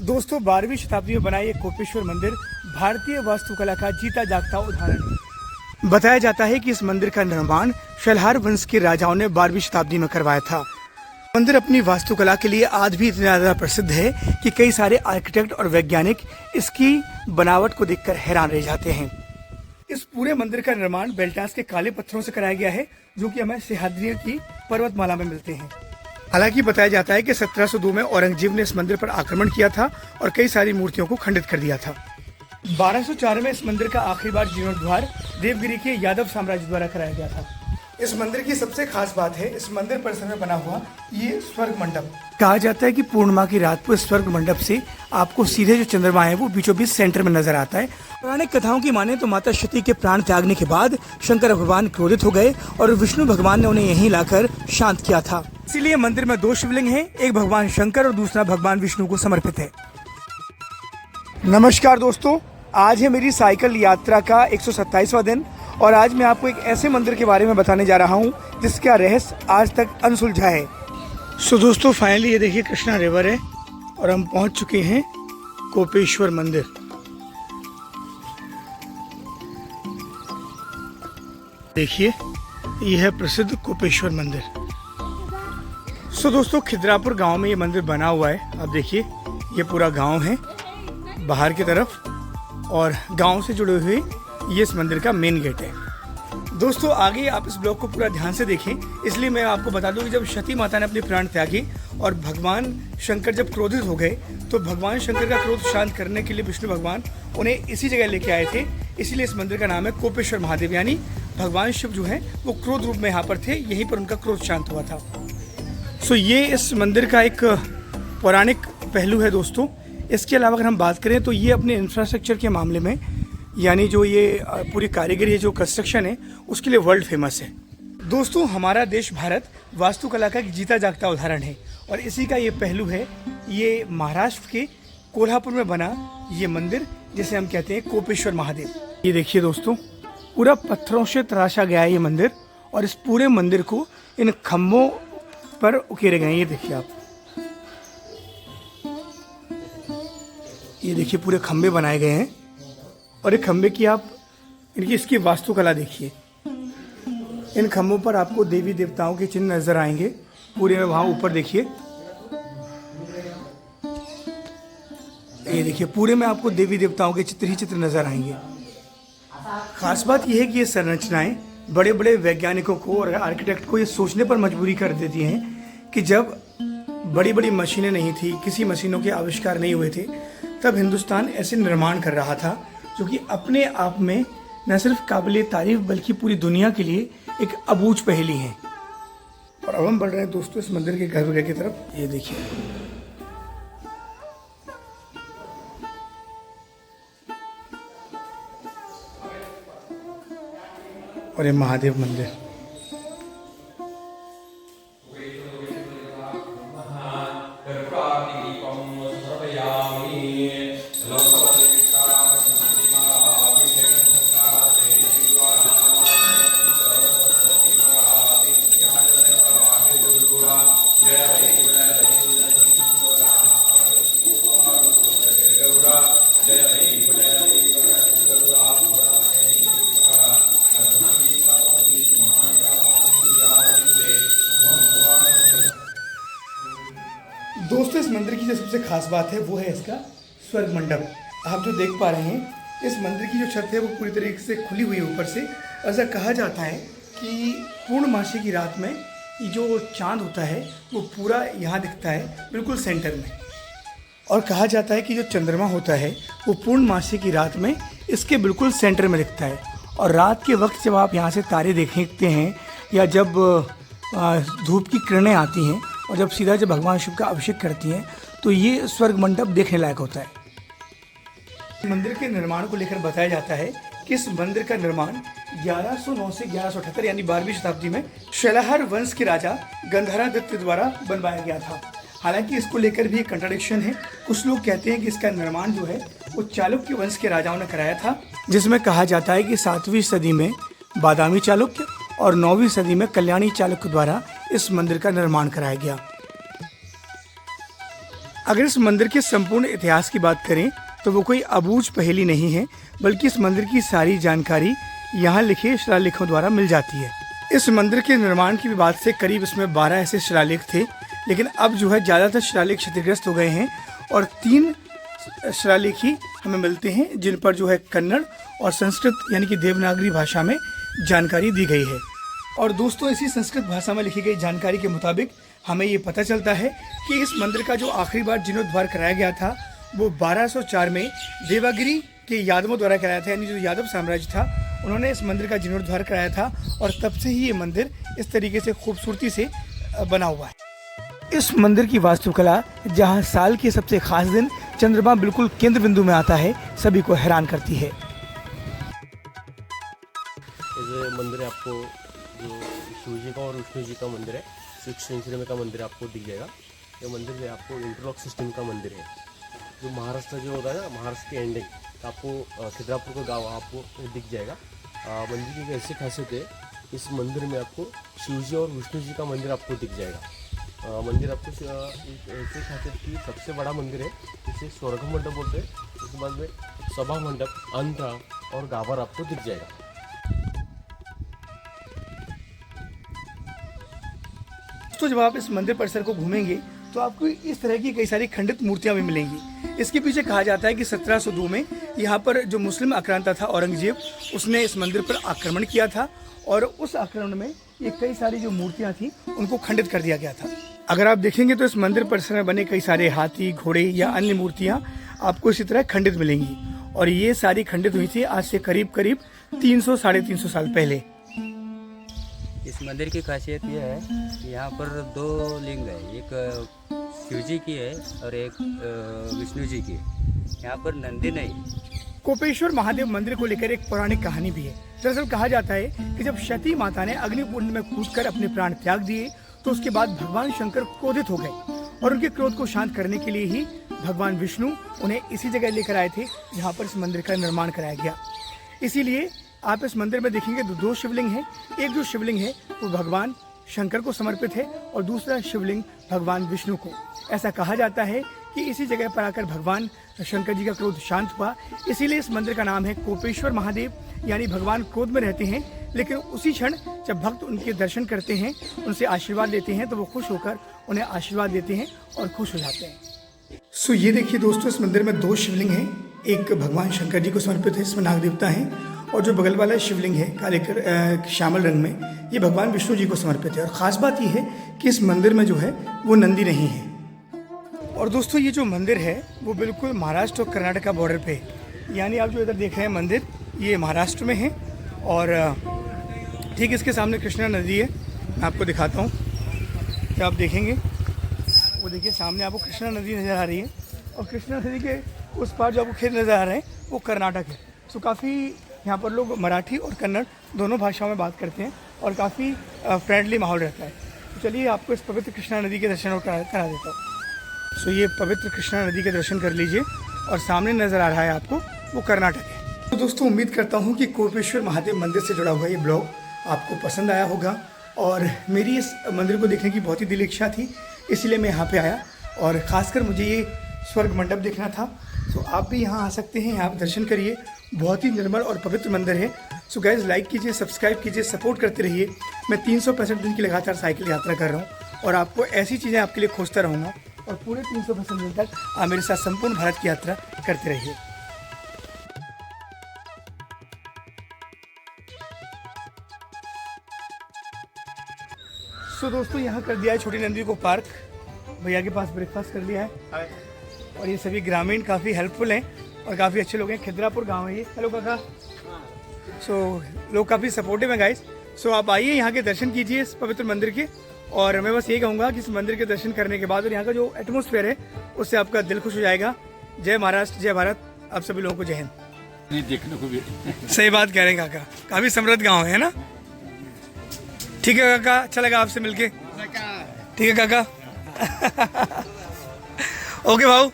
दोस्तों 12वीं शताब्दी में बनाया ये कोपेश्वर मंदिर भारतीय वास्तुकला का जीता जागता उदाहरण है। बताया जाता है कि इस मंदिर का निर्माण शलहार वंश के राजाओं ने 12वीं शताब्दी में करवाया था। मंदिर अपनी वास्तुकला के लिए आज भी इतना ज्यादा प्रसिद्ध है कि कई सारे आर्किटेक्ट और वैज्ञानिक इसकी बनावट को देखकर हैरान रह जाते हैं। इस पूरे मंदिर का निर्माण बेल्टास के काले पत्थरों से कराया गया है, जो कि हमें सह्याद्री की पर्वतमाला में मिलते हैं। हालांकि बताया जाता है कि 1702 में औरंगजेब ने इस मंदिर पर आक्रमण किया था और कई सारी मूर्तियों को खंडित कर दिया था। 1204 में इस मंदिर का आखिरी बार जीर्णोद्धार देवगिरी के यादव साम्राज्य द्वारा कराया गया था। इस मंदिर की सबसे खास बात है इस मंदिर परिसर में बना हुआ ये स्वर्ग मंडप। कहा जाता है कि पूर्णिमा की रात को इस स्वर्ग मंडप से आपको सीधे जो चंद्रमा है वो बीचों बीच सेंटर में नजर आता है। पौराणिक कथाओं की माने तो माता सती के प्राण त्यागने के बाद शंकर भगवान क्रोधित हो गए और विष्णु भगवान ने उन्हें यहीं लाकर शांत किया था। इसीलिए मंदिर में 2 शिवलिंग हैं, एक भगवान शंकर और दूसरा भगवान विष्णु को समर्पित है। नमस्कार दोस्तों, आज है मेरी साइकिल यात्रा का 127वां दिन और आज मैं आपको एक ऐसे मंदिर के बारे में बताने जा रहा हूँ जिसका रहस्य आज तक अनसुलझा है। सो दोस्तों, फाइनली ये देखिए कृष्णा रिवर है और हम पहुँच चुके हैं कोपेश्वर मंदिर। देखिए ये है प्रसिद्ध कोपेश्वर मंदिर। सो दोस्तों, खिद्रापुर गांव में ये मंदिर बना हुआ है। आप देखिए ये पूरा गांव है बाहर की तरफ और गांव से जुड़े हुए ये इस मंदिर का मेन गेट है। दोस्तों आगे आप इस ब्लॉग को पूरा ध्यान से देखें, इसलिए मैं आपको बता दूं कि जब सती माता ने अपने प्राण त्यागे और भगवान शंकर जब क्रोधित हो गए तो भगवान शंकर का क्रोध शांत करने के लिए विष्णु भगवान उन्हें इसी जगह लेके आए थे। इसीलिए इस मंदिर का नाम है कोपेश्वर महादेव, यानी भगवान शिव जो है वो क्रोध रूप में यहाँ पर थे, यहीं पर उनका क्रोध शांत हुआ था। सो ये इस मंदिर का एक पौराणिक पहलू है दोस्तों। इसके अलावा अगर हम बात करें तो ये अपने इंफ्रास्ट्रक्चर के मामले में, यानी जो ये पूरी कारीगरी है, जो कंस्ट्रक्शन है, उसके लिए वर्ल्ड फेमस है। दोस्तों हमारा देश भारत वास्तुकला का एक जीता जागता उदाहरण है और इसी का ये पहलू है ये महाराष्ट्र के कोल्हापुर में बना ये मंदिर जिसे हम कहते हैं कोपेश्वर महादेव। ये देखिए दोस्तों, पूरा पत्थरों से तराशा गया है ये मंदिर और इस पूरे मंदिर को इन खम्भों पर उकेरे गए हैं। ये देखिए आप, ये देखिए पूरे खम्भे बनाए गए हैं और ये खम्भे की आप इसकी वास्तुकला देखिए। इन खम्भों पर आपको देवी देवताओं के चिन्ह नजर आएंगे पूरे में। वहां ऊपर देखिए, ये देखिए पूरे में आपको देवी देवताओं के चित्र ही चित्र नजर आएंगे। खास बात यह है कि ये संरचनाएं बड़े बड़े वैज्ञानिकों को और आर्किटेक्ट को ये सोचने पर मजबूरी कर देती हैं कि जब बड़ी बड़ी मशीनें नहीं थी, किसी मशीनों के आविष्कार नहीं हुए थे, तब हिंदुस्तान ऐसे निर्माण कर रहा था जो कि अपने आप में न सिर्फ काबिल तारीफ बल्कि पूरी दुनिया के लिए एक अबूझ पहेली है। और अब हम बढ़ रहे हैं दोस्तों इस मंदिर के गर्भगृह की तरफ। ये देखिए और ये महादेव मंदिर। दोस्तों इस मंदिर की जो सबसे खास बात है वो है इसका स्वर्ग मंडप। आप जो देख पा रहे हैं इस मंदिर की जो छत है वो पूरी तरीके से खुली हुई है ऊपर से। ऐसा कहा जाता है कि पूर्णमासी की रात में ये जो चांद होता है वो पूरा यहाँ दिखता है बिल्कुल सेंटर में। और कहा जाता है कि जो चंद्रमा होता है वो पूर्णमासी की रात में इसके बिल्कुल सेंटर में दिखता है। और रात के वक्त जब आप यहाँ से तारे देखते हैं या जब धूप की किरणें आती हैं और जब सीधा जब भगवान शिव का अभिषेक करती हैं तो ये स्वर्ग मंडप देखने लायक होता है। मंदिर के निर्माण को लेकर बताया जाता है कि इस मंदिर का निर्माण 1109 से 1178 यानी 12वीं शताब्दी में शलहार वंश के राजा गंधरादित्य द्वारा बनवाया गया था। हालांकि इसको लेकर भी एक कंट्राडिक्शन है। कुछ लोग कहते हैं कि इसका निर्माण जो है वो चालुक्य वंश के राजाओं ने कराया था, जिसमें कहा जाता है कि 7वीं सदी में बादामी चालुक्य और 9वीं सदी में कल्याणी चालुक्य द्वारा इस मंदिर का निर्माण कराया गया। अगर इस मंदिर के संपूर्ण इतिहास की बात करें तो वो कोई अबूझ पहेली नहीं है, बल्कि इस मंदिर की सारी जानकारी यहाँ लिखे शिलालेखों द्वारा मिल जाती है। इस मंदिर के निर्माण की बात से करीब इसमें 12 ऐसे शिलालेख थे, लेकिन अब जो है ज़्यादातर शिलालेख क्षतिग्रस्त हो गए हैं और 3 शिलालेख ही हमें मिलते हैं जिन पर जो है कन्नड़ और संस्कृत यानी कि देवनागरी भाषा में जानकारी दी गई है। और दोस्तों, इसी संस्कृत भाषा में लिखी गई जानकारी के मुताबिक हमें ये पता चलता है कि इस मंदिर का जो आखिरी बार जीर्णोद्धार कराया गया था वो 1204 में देवागिरी के यादवों द्वारा कराया था, यानी जो यादव साम्राज्य था उन्होंने इस मंदिर का जीर्णोद्धार कराया था और तब से ही ये मंदिर इस तरीके से खूबसूरती से बना हुआ है। इस मंदिर की वास्तुकला, जहां साल के सबसे खास दिन चंद्रमा बिल्कुल केंद्र बिंदु में आता है, सभी को हैरान करती है। ये मंदिर आपको जो शिव जी का और विष्णु जी का मंदिर है, 6th सेंचुरी में का मंदिर आपको दिख जाएगा। ये मंदिर जो आपको इंटरलॉक सिस्टम का मंदिर है। जो महाराष्ट्र जो होता है ना, महाराष्ट्र की एंडिंग आपको खिद्रापुर का गाँव आपको दिख जाएगा। मंदिर की एक ऐसी खासियत है, इस मंदिर में आपको शिव जी और विष्णु जी का मंदिर आपको दिख जाएगा। मंदिर आपको एक ऐसी खासियत की सबसे बड़ा मंदिर है, इसे स्वर्ग मंडप बोलते हैं। उसके बाद में सभा मंडप, अंतरा और गावर आपको दिख जाएगा। तो जब आप इस मंदिर परिसर को घूमेंगे तो आपको इस तरह की कई सारी खंडित मूर्तियां भी मिलेंगी। इसके पीछे कहा जाता है कि 1702 में यहाँ पर जो मुस्लिम आक्रांता था औरंगजेब, उसने इस मंदिर पर आक्रमण किया था और उस आक्रमण में ये कई सारी जो मूर्तियां थी उनको खंडित कर दिया गया था। अगर आप देखेंगे तो इस मंदिर परिसर में बने कई सारे हाथी, घोड़े या अन्य मूर्तियां आपको इसी तरह खंडित मिलेंगी और ये सारी खंडित हुई थी आज से करीब 300-350 साल पहले। इस मंदिर की खासियत यह है कि यहाँ पर 2 लिंग है, एक शिव जी की है और एक विष्णु जी की है। यहाँ पर नंदी नहीं। कोपेश्वर महादेव मंदिर को लेकर एक पौराणिक कहानी भी है। दरअसल कहा जाता है कि जब सती माता ने अग्निकुंड में कूदकर अपने प्राण त्याग दिए तो उसके बाद भगवान शंकर क्रोधित हो गए और उनके क्रोध को शांत करने के लिए ही भगवान विष्णु उन्हें इसी जगह लेकर आए थे जहाँ पर इस मंदिर का निर्माण कराया गया। इसीलिए आप इस मंदिर में देखेंगे तो 2 शिवलिंग हैं। एक जो शिवलिंग है वो भगवान शंकर को समर्पित है और दूसरा शिवलिंग भगवान विष्णु को। ऐसा कहा जाता है कि इसी जगह पर आकर भगवान शंकर जी का क्रोध शांत हुआ, इसीलिए इस मंदिर का नाम है कोपेश्वर महादेव, यानी भगवान क्रोध में रहते हैं, लेकिन उसी क्षण जब भक्त उनके दर्शन करते हैं, उनसे आशीर्वाद लेते हैं तो वो खुश होकर उन्हें आशीर्वाद देते हैं और खुश हो जाते हैं। सो ये देखिए दोस्तों, इस मंदिर में 2 शिवलिंग हैं। एक भगवान शंकर जी को समर्पित है, इसमें नाग देवता हैं, और जो बगल वाला शिवलिंग है काले श्यामल रंग में, ये भगवान विष्णु जी को समर्पित है। और ख़ास बात ये है कि इस मंदिर में जो है वो नंदी नहीं है। और दोस्तों, ये जो मंदिर है वो बिल्कुल महाराष्ट्र और कर्नाटक का बॉर्डर पे है, यानी आप जो इधर देख रहे हैं मंदिर, ये महाराष्ट्र में है और ठीक इसके सामने कृष्णा नदी है। मैं आपको दिखाता हूँ, क्या आप देखेंगे वो देखिए सामने आपको कृष्णा नदी नज़र आ रही है और कृष्णा नदी के उस पार जो आपको खेत नज़र आ रहे हैं वो कर्नाटक है। सो काफ़ी यहाँ पर लोग मराठी और कन्नड़ दोनों भाषाओं में बात करते हैं और काफ़ी फ्रेंडली माहौल रहता है। तो चलिए आपको इस पवित्र कृष्णा नदी के दर्शन करा देता हूँ। सो ये पवित्र कृष्णा नदी के दर्शन कर लीजिए और सामने नज़र आ रहा है आपको वो कर्नाटक है। तो दोस्तों, उम्मीद करता हूँ कि कोपेश्वर महादेव मंदिर से जुड़ा हुआ ये ब्लॉग आपको पसंद आया होगा और मेरी इस मंदिर को देखने की बहुत ही दिल इच्छा थी, इसलिए मैं यहाँ पे आया और ख़ासकर मुझे ये स्वर्ग मंडप देखना था। तो आप भी यहाँ आ सकते हैं, यहाँ दर्शन करिए, बहुत ही निर्मल और पवित्र मंदिर है। सो गाइस, लाइक कीजिए, सब्सक्राइब कीजिए, सपोर्ट करते रहिए। मैं 365 दिन की लगातार साइकिल यात्रा कर रहा हूँ और आपको ऐसी चीज़ें आपके लिए खोजता रहूँगा और पूरे 365 दिन तक आप मेरे साथ संपूर्ण भारत की यात्रा करते रहिए। सो दोस्तों, यहाँ कर दिया है छोटी नंदी को पार्क, भैया के पास ब्रेकफास्ट कर लिया है और ये सभी ग्रामीण काफ़ी हेल्पफुल हैं और काफ़ी अच्छे लोग हैं। खिद्रापुर गांव है ये। हेलो काका। सो लोग काफ़ी सपोर्टिव हैं गाइस। सो आप आइए, यहाँ के दर्शन कीजिए इस पवित्र मंदिर के, और मैं बस ये कहूँगा कि इस मंदिर के दर्शन करने के बाद और यहाँ का जो एटमोसफेयर है उससे आपका दिल खुश हो जाएगा। जय महाराष्ट्र, जय भारत। आप सभी लोगों को जय हिंद। नहीं देखने को भी सही बात कह रहे हैं काका, काफ़ी समृद्ध गाँव है ना। ठीक है काका, अच्छा लगा आपसे मिलके। ठीक है काका। ओके भाऊ।